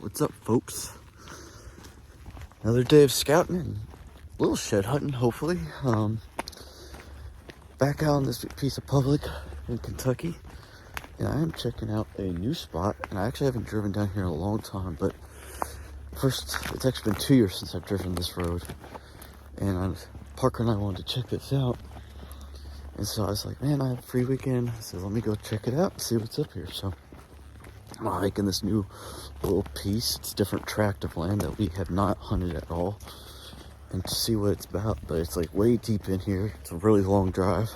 What's up, folks? Another day of scouting and a little shed hunting, hopefully. Back out on this piece of public in Kentucky. And I am checking out a new spot. And I actually haven't driven down here in a long time, but first, it's actually been 2 years since I've driven this road. And Parker and I wanted to check this out. And so I was like, man, I have a free weekend. I said, let me go check it out and see what's up here. So I'm hiking this new little piece. It's a different tract of land that we have not hunted at all. And to see what it's about. But it's like way deep in here. It's a really long drive.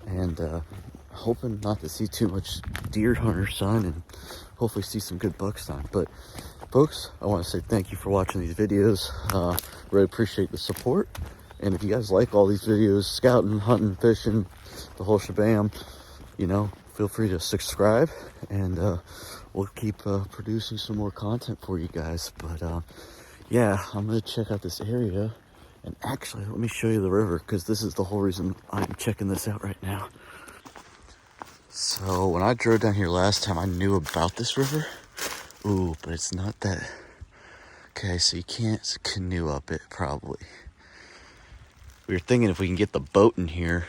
And hoping not to see too much deer hunter sign and hopefully see some good buck sign. But folks, I want to say thank you for watching these videos. Really appreciate the support. And if you guys like all these videos, scouting, hunting, fishing, the whole shebang, you know, feel free to subscribe, and we'll keep producing some more content for you guys. But yeah, I'm gonna check out this area, and actually, let me show you the river, because this is the whole reason I'm checking this out right now. So when I drove down here last time, I knew about this river. Ooh, but it's not that. Okay, so you can't canoe up it, probably. We were thinking if we can get the boat in here,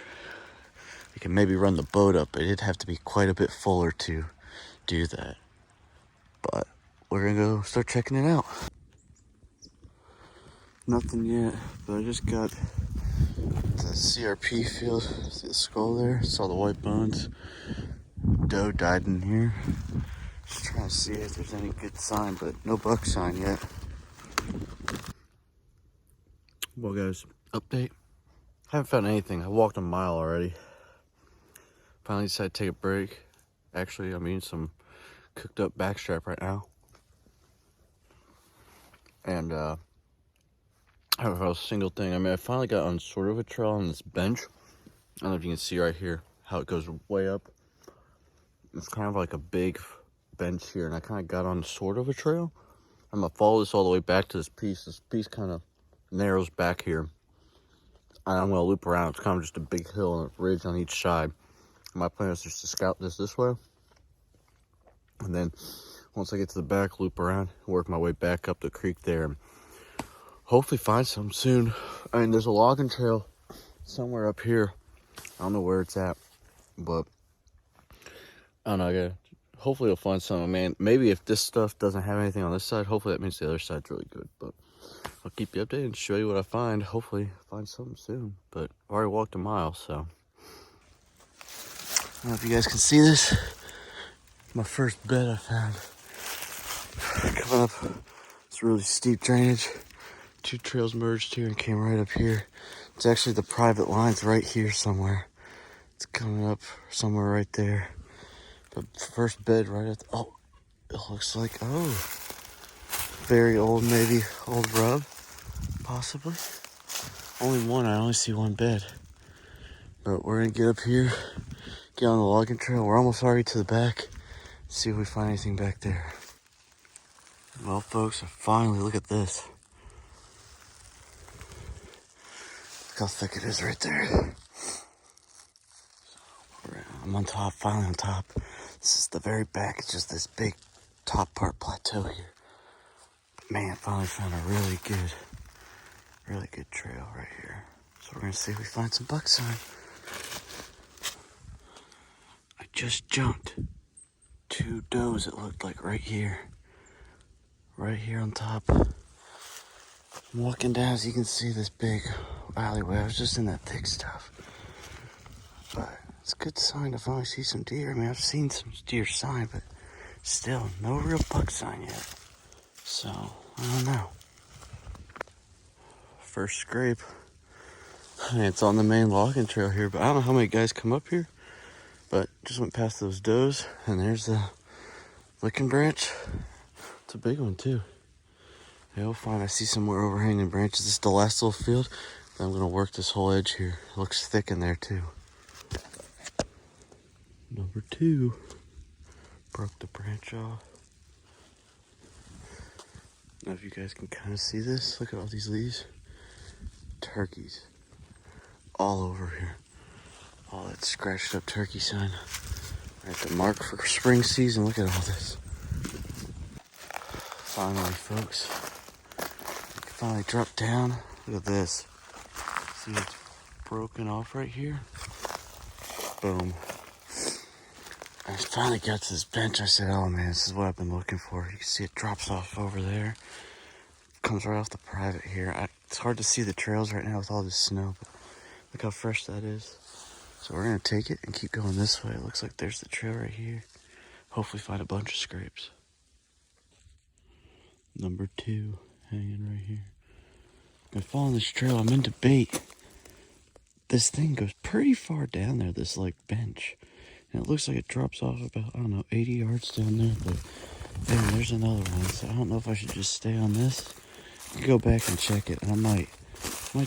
we can maybe run the boat up, but it'd have to be quite a bit fuller to do that. But we're gonna go start checking it out. Nothing yet, but I just got the CRP field. See the skull there? Saw the white bones. Doe died in here. Just trying to see if there's any good sign, but no buck sign yet. Well guys, update. Haven't found anything. I walked a mile already. Finally decided to take a break. Actually, I'm eating some cooked up backstrap right now. And I haven't found a single thing. I mean, I finally got on sort of a trail on this bench. I don't know if you can see right here how it goes way up. It's kind of like a big bench here, and I kind of got on sort of a trail. I'm gonna follow this all the way back to this piece. This piece kind of narrows back here. I'm gonna loop around. It's kind of just a big hill and a ridge on each side. My plan is just to scout this way, and then once I get to the back, loop around, work my way back up the creek there, and hopefully find some soon. I mean, there's a logging trail somewhere up here. I don't know where it's at, but I don't know. Hopefully I'll find some. I mean, maybe if this stuff doesn't have anything on this side, hopefully that means the other side's really good. But I'll keep you updated and show you what I find. Hopefully find something soon. But I've already walked a mile, so. I don't know if you guys can see this. My first bed I found. Coming up, it's really steep drainage. Two trails merged here and came right up here. It's actually the private lines right here somewhere. It's coming up somewhere right there. But first bed right at the, oh, it looks like, oh, very old, maybe old rub, possibly. Only one, I only see one bed. But we're gonna get up here, get on the logging trail. We're almost already to the back. See if we find anything back there. Well, folks, finally, look at this. Look how thick it is right there. I'm on top, finally on top. This is the very back. It's just this big top part plateau here. Man, finally found a really good trail right here. So we're gonna see if we find some buck sign. I just jumped 2 does, it looked like, right here on top. I'm walking down, as you can see, this big alleyway. I was just in that thick stuff, but it's a good sign to finally see some deer. I mean, I've seen some deer sign, but still no real buck sign yet. So I don't know. First scrape. I mean, it's on the main logging trail here, but I don't know how many guys come up here. But just went past those does, and there's the licking branch. It's a big one too. Yeah, we'll find. I see some more overhanging branches. This is the last little field. Then I'm gonna work this whole edge here. It looks thick in there too. Number 2. Broke the branch off. Now if you guys can kind of see this, look at all these leaves. Turkeys all over here. All that scratched up turkey sign. Right, the mark for spring season. Look at all this. Finally, folks, I can finally drop down. Look at this. See, it's broken off right here. Boom. I finally got to this bench. I said, oh man, this is what I've been looking for. You can see it drops off over there. Comes right off the private here. It's hard to see the trails right now with all this snow, but look how fresh that is. So we're gonna take it and keep going this way. It looks like there's the trail right here. Hopefully find a bunch of scrapes. Number 2 hanging right here. I'm following this trail. I'm in debate. This thing goes pretty far down there, this like bench. And it looks like it drops off about, I don't know, 80 yards down there. But damn, there's another one. So I don't know if I should just stay on this. Go back and check it. And I might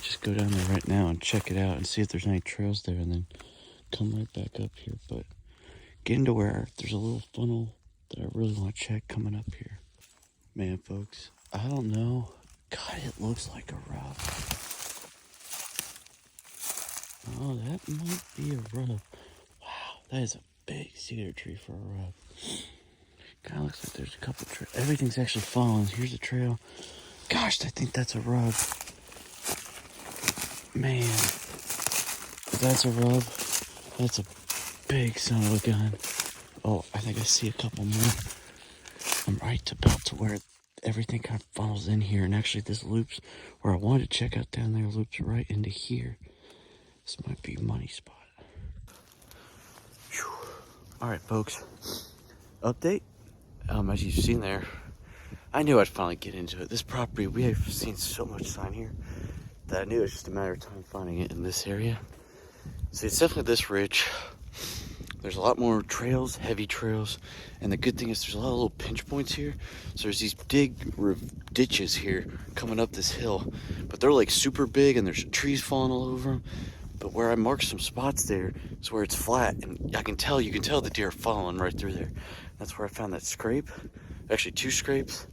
just go down there right now and check it out and see if there's any trails there and then come right back up here. But getting to where there's a little funnel that I really want to check coming up here. Man, folks, I don't know. God, it looks like a rub. Oh, that might be a rub. Wow, that is a big cedar tree for a rub. Kind of looks like there's a couple trails. Everything's actually falling. Here's a trail. Gosh, I think that's a rub. Man, if that's a rub, that's a big son of a gun. Oh, I think I see a couple more. I'm right about to where everything kind of funnels in here. And actually this loops where I wanted to check out down there, loops right into here. This might be a money spot. Whew. All right, folks. Update. As you've seen there, I knew I'd finally get into it. This property, we have seen so much sign here that I knew it was just a matter of time finding it in this area. See, it's definitely this ridge. There's a lot more trails, heavy trails, and the good thing is there's a lot of little pinch points here. So there's these big ditches here coming up this hill, but they're like super big and there's trees falling all over them. But where I marked some spots there is where it's flat, and you can tell the deer are following right through there. That's where I found that scrape, actually 2 scrapes,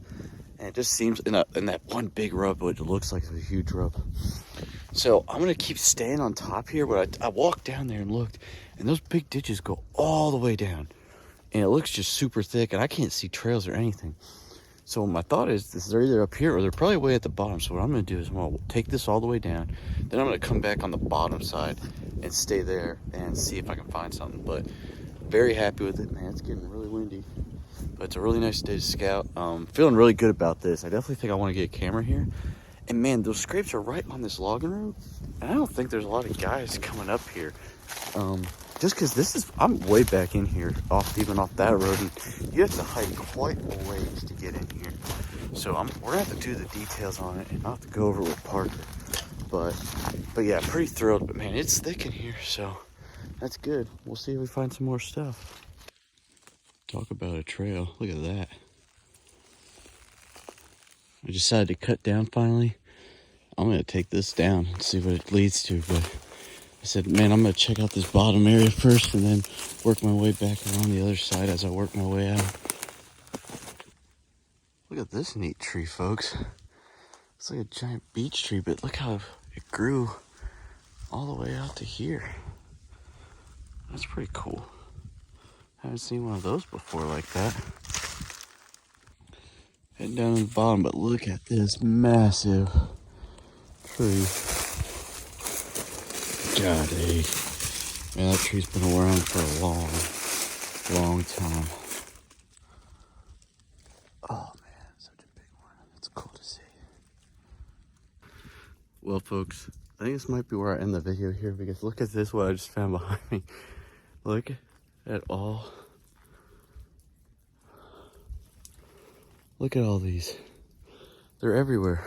and it just seems in that one big rub, what it looks like is a huge rub. So I'm gonna keep staying on top here, but I walked down there and looked, and those big ditches go all the way down, and it looks just super thick, and I can't see trails or anything. So my thought is they're either up here or they're probably way at the bottom. So what I'm gonna do is I'm gonna take this all the way down, then I'm gonna come back on the bottom side and stay there and see if I can find something. But very happy with it, man. It's getting really windy, but it's a really nice day to scout. Feeling really good about this. I definitely think I want to get a camera here. And man, those scrapes are right on this logging road, and I don't think there's a lot of guys coming up here. Just because I'm way back in here, even off that road, and you have to hike quite a ways to get in here. So we're gonna have to do the details on it, and I'll have to go over it with Parker. But yeah, pretty thrilled. But man, it's thick in here, so that's good. We'll see if we find some more stuff. Talk about a trail. Look at that. I decided to cut down finally. I'm gonna take this down and see what it leads to, but I said, man, I'm gonna check out this bottom area first and then work my way back around the other side as I work my way out. Look at this neat tree, folks. It's like a giant beech tree, but look how it grew all the way out to here. That's pretty cool. Haven't seen one of those before like that. Heading down to the bottom, but look at this massive tree. God, man, that tree's been around for a long time. Oh man, such a big one. It's cool to see. Well, folks, I think this might be where I end the video here, because look at this, what I just found behind me. Look at all. Look at all these. They're everywhere.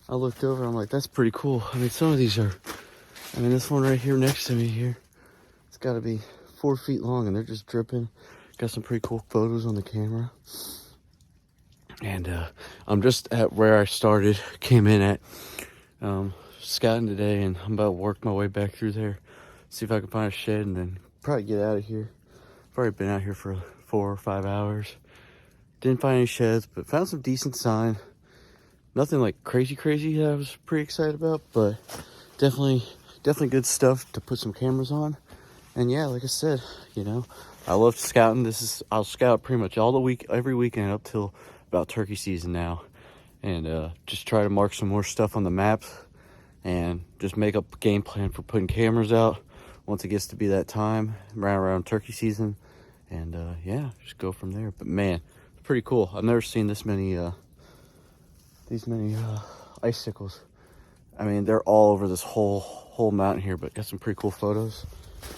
I looked over, I'm like, that's pretty cool. I mean, some of these are, this one right here next to me here, it's gotta be 4 feet long, and they're just dripping. Got some pretty cool photos on the camera. And I'm just at where I started, came in at, scouting today, and I'm about to work my way back through there, see if I can find a shed, and then probably get out of here. I've already been out here for 4 or 5 hours. Didn't find any sheds, but found some decent sign. Nothing like crazy that I was pretty excited about, but definitely good stuff to put some cameras on. And yeah, like I said, I love scouting. I'll scout pretty much all the week, every weekend up till about turkey season now, and just try to mark some more stuff on the maps and just make up a game plan for putting cameras out once it gets to be that time around turkey season. And yeah, just go from there. But man, it's pretty cool. I've never seen this many icicles. I mean, they're all over this whole mountain here, but got some pretty cool photos.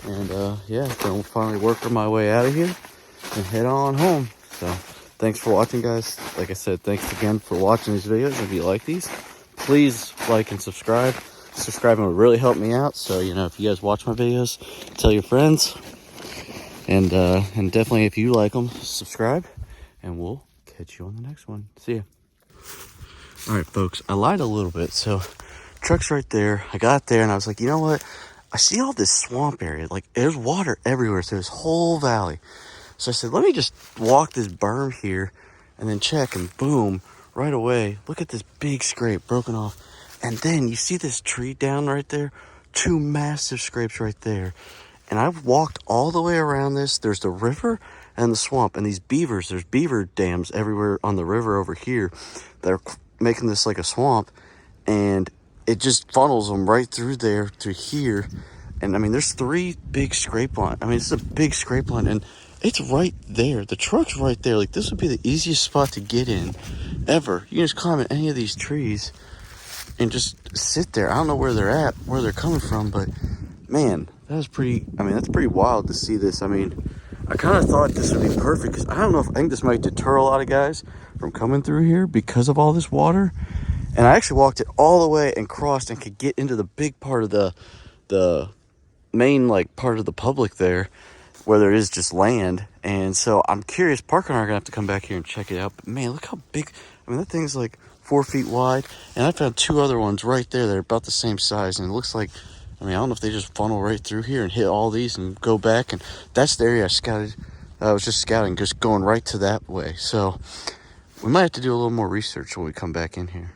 And yeah, gonna finally work my way out of here and head on home. So thanks for watching, guys. Like I said, thanks again for watching these videos. If you like these, please like and subscribe. Subscribing would really help me out. So, you know, if you guys watch my videos, tell your friends. And definitely, if you like them, subscribe. And we'll catch you on the next one. See ya. All right, folks, I lied a little bit. So, truck's right there. I got there and I was like, you know what? I see all this swamp area. Like, there's water everywhere. So, this whole valley. So I said, let me just walk this berm here and then check, and boom, right away, look at this big scrape broken off. And then you see this tree down right there? 2 massive scrapes right there. And I've walked all the way around this. There's the river and the swamp, and these beavers, there's beaver dams everywhere on the river over here. They're making this like a swamp, and it just funnels them right through there to here. And I mean, there's 3 big scrape line. I mean, it's a big scrape line, and it's right there. The truck's right there. Like, this would be the easiest spot to get in ever. You can just climb in any of these trees and just sit there. I don't know where they're at, where they're coming from, but man, that's pretty wild to see this. I mean, I kind of thought this would be perfect because I think this might deter a lot of guys from coming through here because of all this water. And I actually walked it all the way and crossed and could get into the big part of the main, like, part of the public there, where there is just land. And so I'm curious, Parker and I are gonna have to come back here and check it out. But man, look how big. I mean, that thing's like 4 feet wide, and I found 2 other ones right there that are about the same size. And it looks like, I mean, I don't know if they just funnel right through here and hit all these and go back. And that's the area I was just scouting, just going right to that way. So we might have to do a little more research when we come back in here.